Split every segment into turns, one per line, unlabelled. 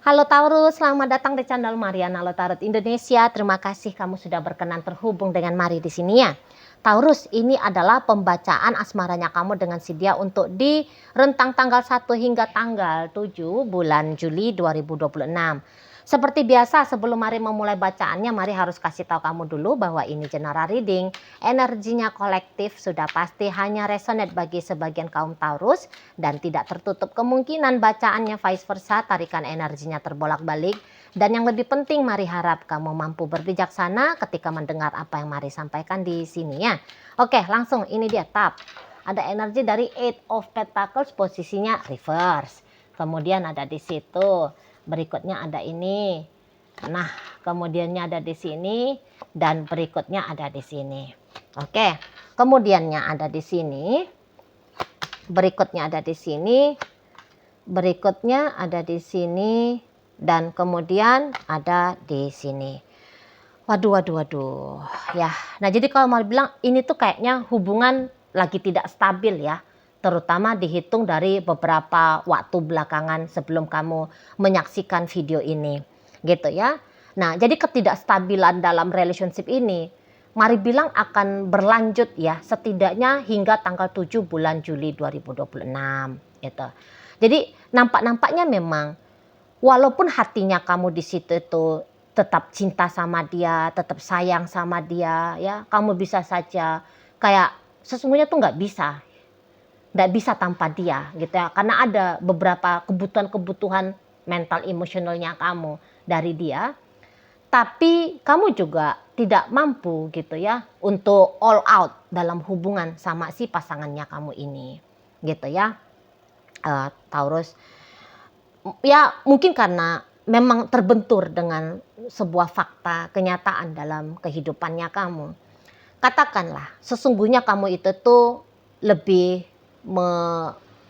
Halo Taurus, selamat datang di channel Mariana Lotarot Indonesia. Terima kasih kamu sudah berkenan terhubung dengan Mari di sini ya. Taurus, ini adalah pembacaan asmaranya kamu dengan si dia untuk di rentang tanggal 1 hingga tanggal 7 bulan Juli 2026. Seperti biasa, sebelum Mari memulai bacaannya, Mari harus kasih tahu kamu dulu bahwa ini general reading. Energinya kolektif sudah pasti hanya resonate bagi sebagian kaum Taurus dan tidak tertutup kemungkinan bacaannya vice versa, tarikan energinya terbolak-balik. Dan yang lebih penting, Mari harap kamu mampu berbijaksana ketika mendengar apa yang Mari sampaikan di sini ya. Oke, langsung ini dia tap. Ada energi dari Eight of Pentacles, posisinya reverse. Kemudian ada di situ. Berikutnya ada ini. Nah, kemudiannya ada di sini dan berikutnya ada di sini. Oke. Kemudiannya ada di sini. Berikutnya ada di sini. Berikutnya ada di sini dan kemudian ada di sini. Waduh. Ya. Nah, jadi kalau mau bilang ini tuh kayaknya hubungan lagi tidak stabil ya. Terutama dihitung dari beberapa waktu belakangan sebelum kamu menyaksikan video ini. Gitu ya. Nah, jadi ketidakstabilan dalam relationship ini Mari bilang akan berlanjut ya, setidaknya hingga tanggal 7 bulan Juli 2026 gitu. Jadi nampaknya memang walaupun hatinya kamu di situ itu tetap cinta sama dia, tetap sayang sama dia ya, kamu bisa saja kayak sesungguhnya tuh nggak bisa tanpa dia gitu ya, karena ada beberapa kebutuhan mental emosionalnya kamu dari dia, tapi kamu juga tidak mampu gitu ya untuk all out dalam hubungan sama si pasangannya kamu ini gitu ya. Taurus ya mungkin karena memang terbentur dengan sebuah fakta kenyataan dalam kehidupannya kamu. Katakanlah sesungguhnya kamu itu tuh lebih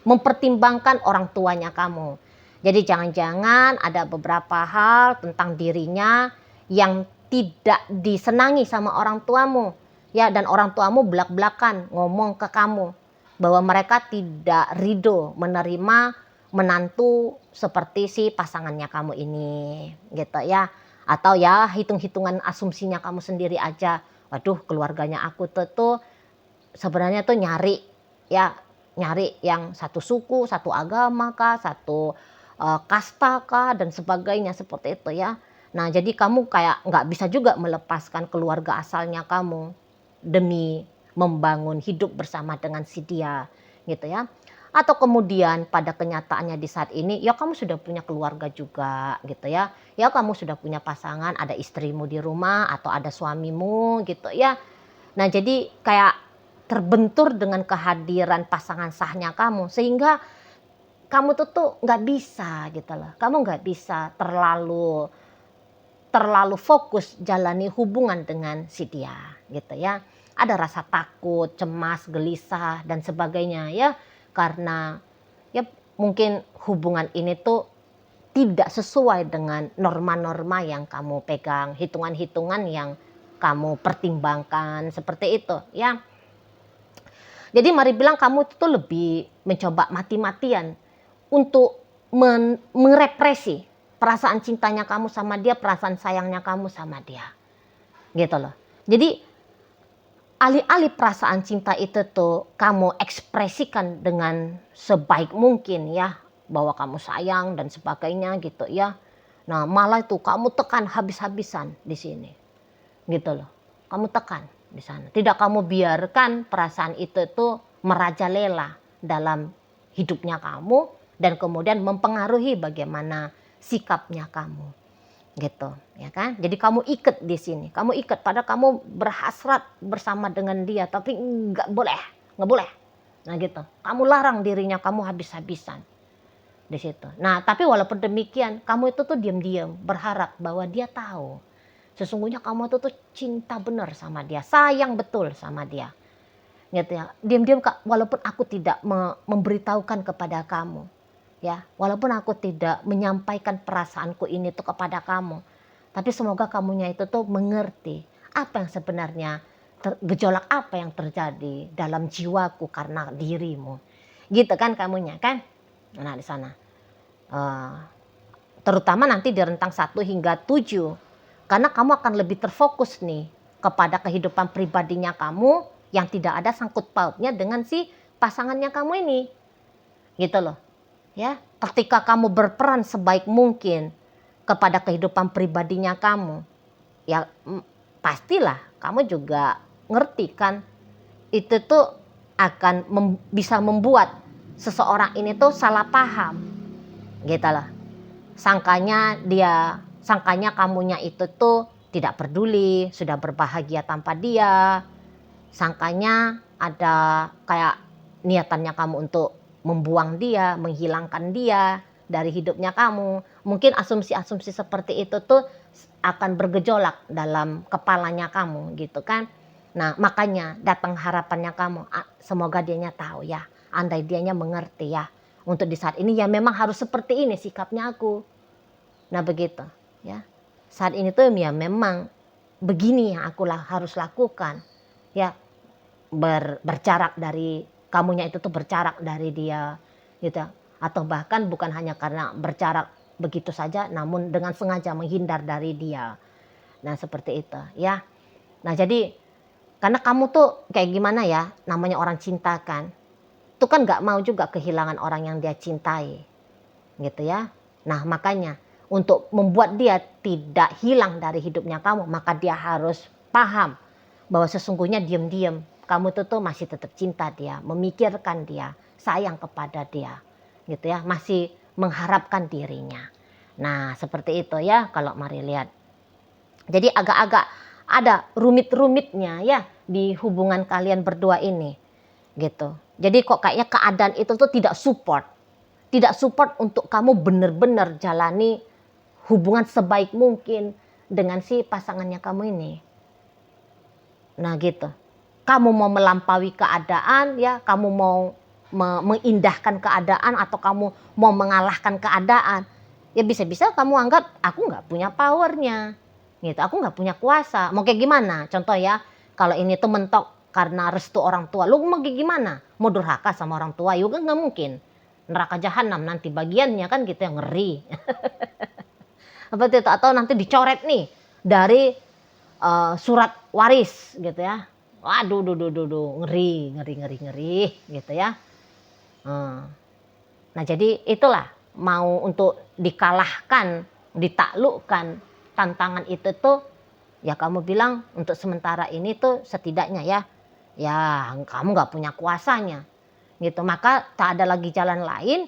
mempertimbangkan orang tuanya kamu. Jadi jangan-jangan ada beberapa hal tentang dirinya yang tidak disenangi sama orang tuamu. Ya, dan orang tuamu belak-belakan ngomong ke kamu bahwa mereka tidak ridho menerima menantu seperti si pasangannya kamu ini gitu ya. Atau ya hitung-hitungan asumsinya kamu sendiri aja. Waduh, keluarganya aku tuh sebenarnya tuh nyari yang satu suku, satu agama kah, satu kasta kah dan sebagainya seperti itu ya. Nah, jadi kamu kayak nggak bisa juga melepaskan keluarga asalnya kamu demi membangun hidup bersama dengan si dia gitu ya. Atau kemudian pada kenyataannya di saat ini ya kamu sudah punya keluarga juga gitu ya. Ya kamu sudah punya pasangan, ada istrimu di rumah atau ada suamimu gitu ya. Nah, jadi kayak terbentur dengan kehadiran pasangan sahnya kamu sehingga kamu tuh nggak bisa gitu loh. Kamu nggak bisa terlalu fokus jalani hubungan dengan si dia gitu ya. Ada rasa takut, cemas, gelisah dan sebagainya ya, karena ya mungkin hubungan ini tuh tidak sesuai dengan norma-norma yang kamu pegang, hitungan-hitungan yang kamu pertimbangkan seperti itu ya. Jadi mari bilang kamu itu lebih mencoba mati-matian untuk merepresi perasaan cintanya kamu sama dia, perasaan sayangnya kamu sama dia. Gitu loh. Jadi alih-alih perasaan cinta itu tuh kamu ekspresikan dengan sebaik mungkin ya, bahwa kamu sayang dan sebagainya gitu ya. Nah, malah itu kamu tekan habis-habisan di sini. Gitu loh. Kamu tekan di sana. Tidak kamu biarkan perasaan itu tuh merajalela dalam hidupnya kamu dan kemudian mempengaruhi bagaimana sikapnya kamu. Gitu, ya kan? Jadi kamu ikat di sini. Kamu ikat padahal kamu berhasrat bersama dengan dia, tapi nggak boleh. Nah gitu. Kamu larang dirinya, kamu habis-habisan di situ. Nah, tapi walaupun demikian, kamu itu tuh diam-diam berharap bahwa dia tahu sesungguhnya kamu tuh cinta benar sama dia, sayang betul sama dia. Gitu ya. Diam-diam walaupun aku tidak memberitahukan kepada kamu, ya. Walaupun aku tidak menyampaikan perasaanku ini tuh kepada kamu, tapi semoga kamunya itu tuh mengerti apa yang sebenarnya gejolak apa yang terjadi dalam jiwaku karena dirimu. Gitu kan kamunya kan? Nah, di sana. Terutama nanti di rentang 1 hingga 7. Karena kamu akan lebih terfokus nih kepada kehidupan pribadinya kamu yang tidak ada sangkut pautnya dengan si pasangannya kamu ini. Gitu loh. Ya, ketika kamu berperan sebaik mungkin kepada kehidupan pribadinya kamu, ya pastilah kamu juga ngerti kan, itu tuh akan bisa membuat seseorang ini tuh salah paham. Gitu loh. Sangkanya kamunya itu tuh tidak peduli, sudah berbahagia tanpa dia. Sangkanya ada kayak niatannya kamu untuk membuang dia, menghilangkan dia dari hidupnya kamu. Mungkin asumsi-asumsi seperti itu tuh akan bergejolak dalam kepalanya kamu gitu kan. Nah makanya datang harapannya kamu, semoga dianya tahu ya, andai dianya mengerti ya, untuk di saat ini ya memang harus seperti ini sikapnya aku. Nah begitu ya, saat ini tuh ya memang begini yang aku harus lakukan ya, berjarak dari kamunya itu tuh, berjarak dari dia gitu, atau bahkan bukan hanya karena berjarak begitu saja, namun dengan sengaja menghindar dari dia. Nah seperti itu ya. Nah jadi karena kamu tuh kayak gimana ya, namanya orang cinta kan, itu kan nggak mau juga kehilangan orang yang dia cintai gitu ya. Nah makanya untuk membuat dia tidak hilang dari hidupnya kamu, maka dia harus paham bahwa sesungguhnya diam-diam kamu tuh masih tetap cinta dia, memikirkan dia, sayang kepada dia gitu ya, masih mengharapkan dirinya. Nah seperti itu ya kalau mari lihat. Jadi agak-agak ada rumit-rumitnya ya di hubungan kalian berdua ini gitu. Jadi kok kayaknya keadaan itu tuh tidak support untuk kamu benar-benar jalani hubungan sebaik mungkin dengan si pasangannya kamu ini. Nah gitu. Kamu mau melampaui keadaan ya, kamu mau mengindahkan keadaan, atau kamu mau mengalahkan keadaan. Ya bisa-bisa kamu anggap aku nggak punya powernya gitu, aku nggak punya kuasa. Mau kayak gimana? Contoh ya, kalau ini tuh mentok karena restu orang tua, lu mau kayak gimana? Mau durhaka sama orang tua? Juga nggak mungkin. Neraka jahanam nanti bagiannya kan gitu, yang ngeri. Apa itu? Atau nanti dicoret nih dari surat waris gitu ya. Waduh, ngeri gitu ya. Nah jadi itulah, mau untuk dikalahkan, ditaklukkan tantangan itu tuh, ya kamu bilang untuk sementara ini tuh setidaknya ya kamu nggak punya kuasanya gitu. Maka tak ada lagi jalan lain,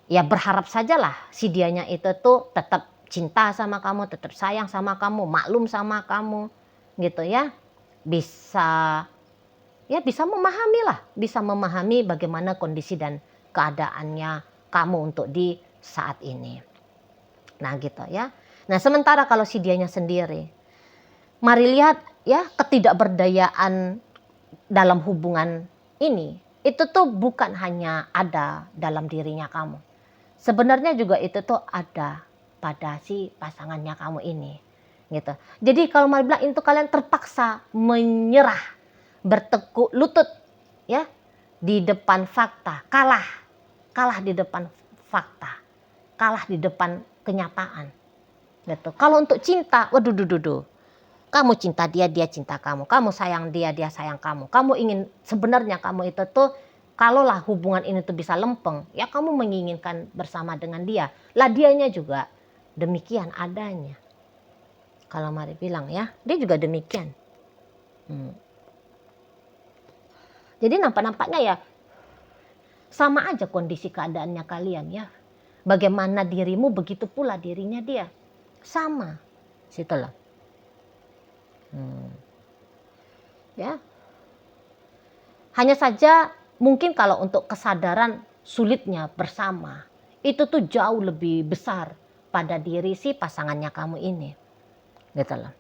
ya berharap sajalah si dianya itu tuh tetap cinta sama kamu, tetap sayang sama kamu, maklum sama kamu gitu ya. Bisa memahami bagaimana kondisi dan keadaannya kamu untuk di saat ini. Nah gitu ya. Nah sementara kalau si dianya sendiri, mari lihat ya, ketidakberdayaan dalam hubungan ini itu tuh bukan hanya ada dalam dirinya kamu. Sebenarnya juga itu tuh ada pada si pasangannya kamu ini gitu. Jadi kalau mari bilang itu kalian terpaksa menyerah, bertekuk lutut ya di depan fakta, kalah di depan fakta, kalah di depan kenyataan gitu. Kalau untuk cinta, waduh, kamu cinta dia, dia cinta kamu, kamu sayang dia, dia sayang kamu, kamu ingin, sebenarnya kamu itu tuh kalaulah hubungan ini tuh bisa lempeng, ya kamu menginginkan bersama dengan dia, lah dianya juga demikian adanya. Kalau mari bilang ya, dia juga demikian. Jadi nampaknya ya sama aja kondisi keadaannya kalian ya. Bagaimana dirimu, begitu pula dirinya dia. Sama. Situ loh. Ya. Hanya saja mungkin kalau untuk kesadaran sulitnya bersama, itu tuh jauh lebih besar pada diri si pasangannya kamu ini. Gitu loh.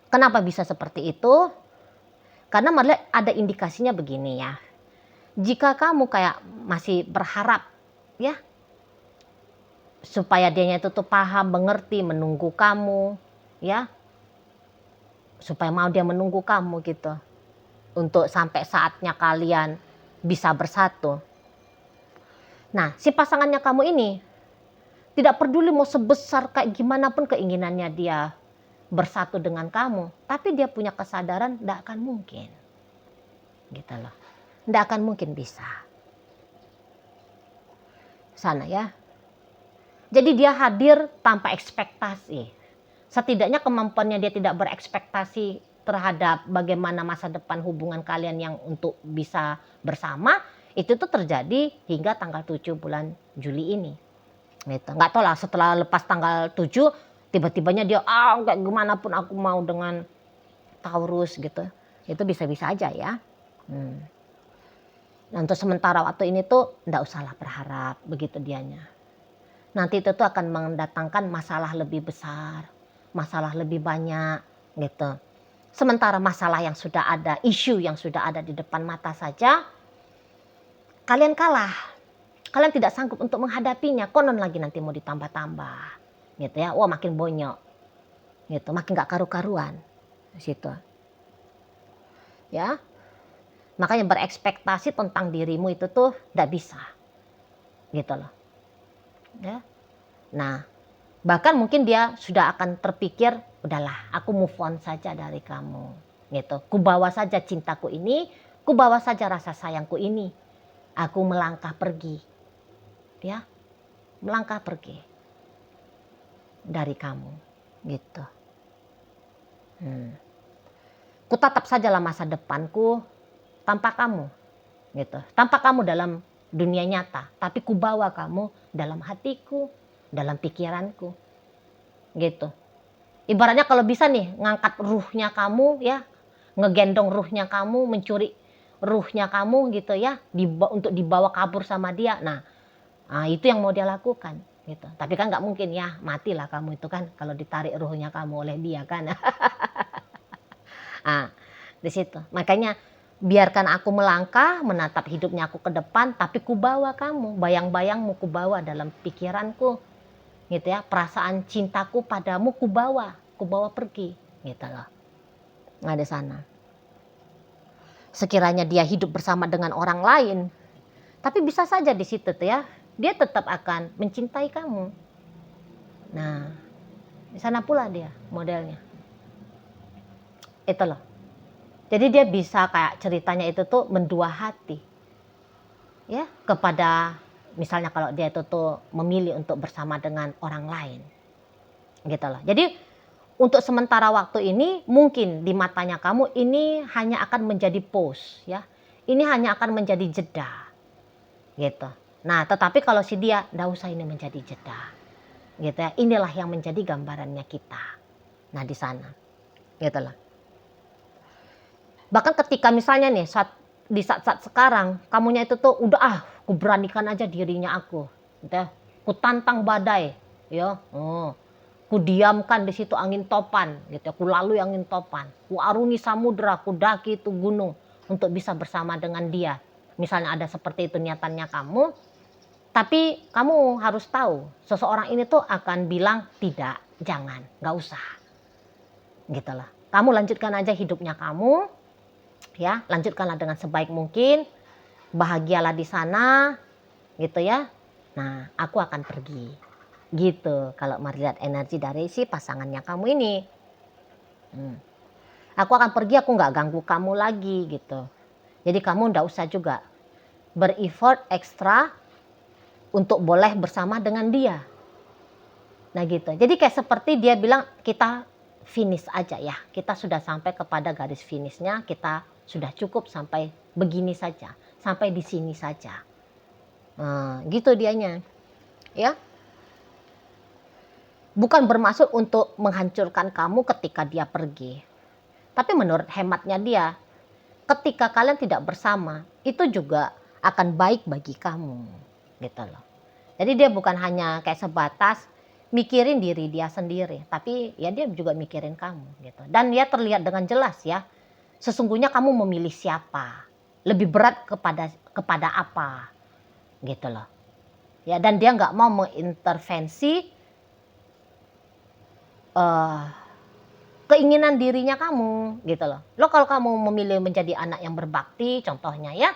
Kenapa bisa seperti itu? Karena malah ada indikasinya begini ya. Jika kamu kayak masih berharap ya supaya dianya itu tuh paham, mengerti, menunggu kamu ya, supaya mau dia menunggu kamu gitu untuk sampai saatnya kalian bisa bersatu. Nah si pasangannya kamu ini Tidak peduli mau sebesar kayak gimana pun keinginannya dia bersatu dengan kamu, tapi dia punya kesadaran tidak akan mungkin. Gitu loh. Tidak akan mungkin bisa. Sana ya. Jadi dia hadir tanpa ekspektasi. Setidaknya kemampuannya dia tidak berekspektasi terhadap bagaimana masa depan hubungan kalian yang untuk bisa bersama, itu tuh terjadi hingga tanggal 7 bulan Juli ini. Gitu. Nggak tahu lah setelah lepas tanggal 7 tiba-tibanya dia kayak gimana pun aku mau dengan Taurus gitu. Itu bisa-bisa aja ya. Nah, untuk sementara waktu ini tuh nggak usahlah berharap begitu dianya. Nanti itu tuh akan mendatangkan masalah lebih besar, masalah lebih banyak gitu. Sementara masalah yang sudah ada, isu yang sudah ada di depan mata saja, kalian kalah. Kalian tidak sanggup untuk menghadapinya, konon lagi nanti mau ditambah-tambah. Gitu ya, wah makin bonyok. Gitu, makin gak karu-karuan. Di situ. Ya. Makanya berekspektasi tentang dirimu itu tuh tidak bisa. Gitu loh. Ya. Nah, bahkan mungkin dia sudah akan terpikir, udahlah aku move on saja dari kamu. Gitu. Ku bawa saja cintaku ini, ku bawa saja rasa sayangku ini. Aku melangkah pergi. Ya. Melangkah pergi. Dari kamu. Gitu. Ku tatap sajalah masa depanku tanpa kamu, gitu. Tanpa kamu dalam dunia nyata, tapi ku bawa kamu dalam hatiku, dalam pikiranku, gitu. Ibaratnya kalau bisa nih ngangkat ruhnya kamu ya, ngegendong ruhnya kamu, mencuri ruhnya kamu gitu ya, untuk dibawa kabur sama dia. Nah, itu yang mau dia lakukan, gitu. Tapi kan nggak mungkin ya, matilah kamu itu kan kalau ditarik ruhnya kamu oleh dia kan. Di situ. Makanya biarkan aku melangkah, menatap hidupnya aku ke depan, tapi kubawa kamu, bayang-bayangmu kubawa dalam pikiranku, gitu ya. Perasaan cintaku padamu kubawa pergi, gitu loh. Nggak di sana. Sekiranya dia hidup bersama dengan orang lain, tapi bisa saja di situ tuh ya, dia tetap akan mencintai kamu. Nah, di sana pula dia modelnya. Itu loh. Jadi dia bisa kayak ceritanya itu tuh mendua hati. Ya, kepada misalnya kalau dia itu tuh memilih untuk bersama dengan orang lain. Gitu loh. Jadi untuk sementara waktu ini mungkin di matanya kamu ini hanya akan menjadi pause ya. Ini hanya akan menjadi jeda. Gitu. Nah, tetapi kalau si dia enggak usah ini menjadi jeda. Gitu ya. Inilah yang menjadi gambarannya kita. Nah, di sana. Gitu loh. Bahkan ketika misalnya nih di saat-saat sekarang kamunya itu tuh udah ku beranikan aja dirinya aku, gitu ya. Ku tantang badai, ya, ku diamkan di situ angin topan, gitu ya. Ku lalui angin topan, ku arungi samudra, ku daki itu gunung untuk bisa bersama dengan dia. Misalnya ada seperti itu niatannya kamu, tapi kamu harus tahu seseorang ini tuh akan bilang tidak, jangan, nggak usah, gitu lah. Kamu lanjutkan aja hidupnya kamu. Ya, lanjutkanlah dengan sebaik mungkin, bahagialah di sana, gitu ya. Nah, aku akan pergi, gitu. Kalau melihat energi dari si pasangannya kamu ini, aku akan pergi, aku nggak ganggu kamu lagi, gitu. Jadi kamu nggak usah juga ber-effort ekstra untuk boleh bersama dengan dia. Nah, gitu. Jadi kayak seperti dia bilang kita finish aja ya. Kita sudah sampai kepada garis finishnya, kita sudah cukup sampai begini saja, sampai di sini saja. Gitu dianya. Ya. Bukan bermaksud untuk menghancurkan kamu ketika dia pergi. Tapi menurut hematnya dia, ketika kalian tidak bersama, itu juga akan baik bagi kamu. Gitu loh. Jadi dia bukan hanya kayak sebatas mikirin diri dia sendiri, tapi ya dia juga mikirin kamu gitu. Dan dia terlihat dengan jelas ya. Sesungguhnya kamu memilih siapa, lebih berat kepada apa, gitu loh. Ya, dan dia nggak mau mengintervensi keinginan dirinya kamu, gitu loh. Lo kalau kamu memilih menjadi anak yang berbakti, contohnya ya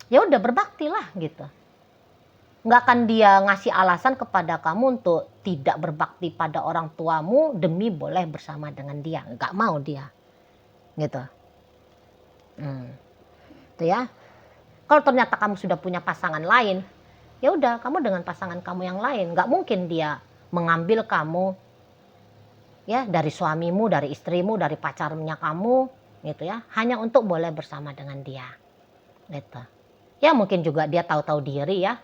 udah berbakti lah gitu. Nggak akan dia ngasih alasan kepada kamu untuk tidak berbakti pada orang tuamu demi boleh bersama dengan dia. Nggak mau dia. Gitu. Itu ya. Kalau ternyata kamu sudah punya pasangan lain, ya udah kamu dengan pasangan kamu yang lain. Nggak mungkin dia mengambil kamu ya dari suamimu, dari istrimu, dari pacarnya kamu gitu ya, hanya untuk boleh bersama dengan dia. Gitu. Ya mungkin juga dia tahu-tahu diri ya.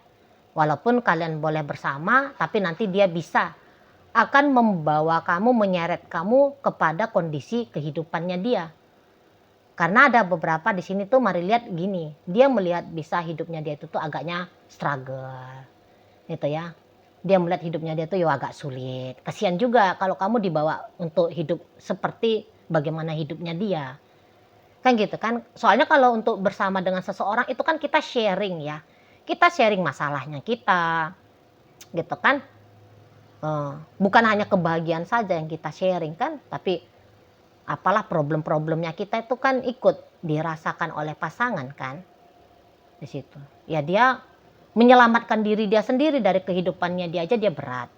Walaupun kalian boleh bersama, tapi nanti dia bisa akan membawa kamu, menyeret kamu kepada kondisi kehidupannya dia. Karena ada beberapa di sini tuh mari lihat gini, dia melihat bisa hidupnya dia itu tuh agaknya struggle, gitu ya. Dia melihat hidupnya dia tuh ya agak sulit. Kasihan juga kalau kamu dibawa untuk hidup seperti bagaimana hidupnya dia. Kan gitu kan. Soalnya kalau untuk bersama dengan seseorang itu kan kita sharing ya. Kita sharing masalahnya kita, gitu kan. Bukan hanya kebahagiaan saja yang kita sharing kan, tapi apalah problem-problemnya kita itu kan ikut dirasakan oleh pasangan kan di situ. Ya dia menyelamatkan diri dia sendiri dari kehidupannya dia aja dia berat.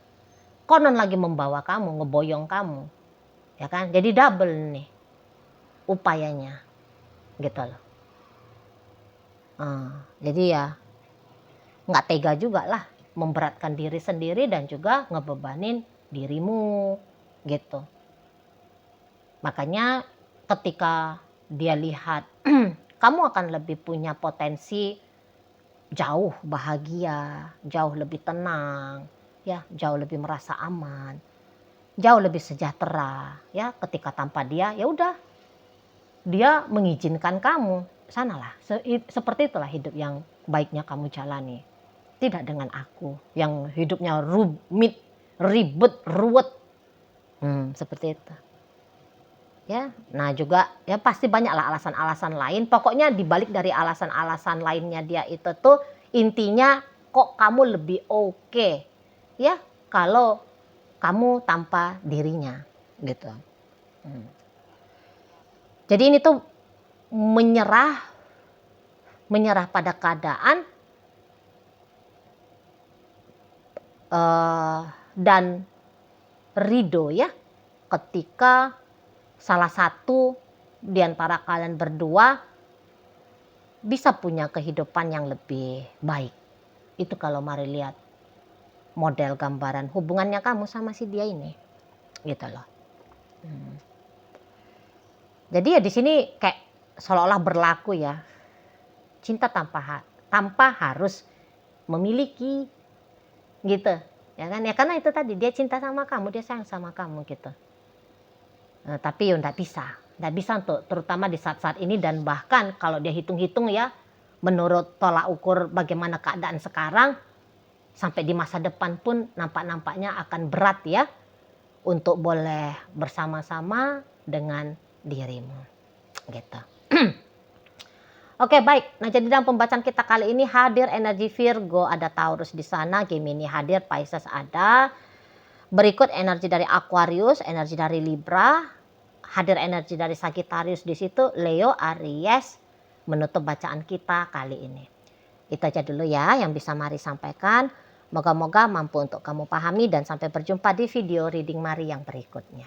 Konon lagi membawa kamu, ngeboyong kamu. Ya kan? Jadi double nih upayanya. Gitu loh. Jadi ya nggak tega juga lah memberatkan diri sendiri dan juga ngebebanin dirimu gitu. Makanya ketika dia lihat kamu akan lebih punya potensi jauh bahagia, jauh lebih tenang, ya, jauh lebih merasa aman, jauh lebih sejahtera, ya, ketika tanpa dia, ya udah, dia mengizinkan kamu, sanalah. Seperti itulah hidup yang baiknya kamu jalani. Tidak dengan aku yang hidupnya rumit, ribet, ruwet, seperti itu. Ya, nah juga ya pasti banyaklah alasan-alasan lain. Pokoknya dibalik dari alasan-alasan lainnya dia itu tuh intinya kok kamu lebih oke ya kalau kamu tanpa dirinya gitu. Jadi ini tuh menyerah pada keadaan dan ridho ya ketika salah satu di antara kalian berdua bisa punya kehidupan yang lebih baik. Itu kalau mari lihat model gambaran hubungannya kamu sama si dia ini. Gitu loh. Jadi ya di sini kayak seolah-olah berlaku ya. Cinta tanpa harus memiliki gitu. Ya kan? Ya karena itu tadi dia cinta sama kamu, dia sayang sama kamu gitu. Tapi ya nggak bisa untuk terutama di saat-saat ini dan bahkan kalau dia hitung-hitung ya menurut tolak ukur bagaimana keadaan sekarang sampai di masa depan pun nampaknya akan berat ya untuk boleh bersama-sama dengan dirimu gitu. Oke baik, nah jadi dalam pembacaan kita kali ini hadir energi Virgo, ada Taurus di sana, Gemini hadir, Pisces ada. Berikut energi dari Aquarius, energi dari Libra, hadir energi dari Sagittarius di situ, Leo, Aries, menutup bacaan kita kali ini. Itu aja dulu ya yang bisa Mari sampaikan. Moga-moga mampu untuk kamu pahami dan sampai berjumpa di video reading Mari yang berikutnya.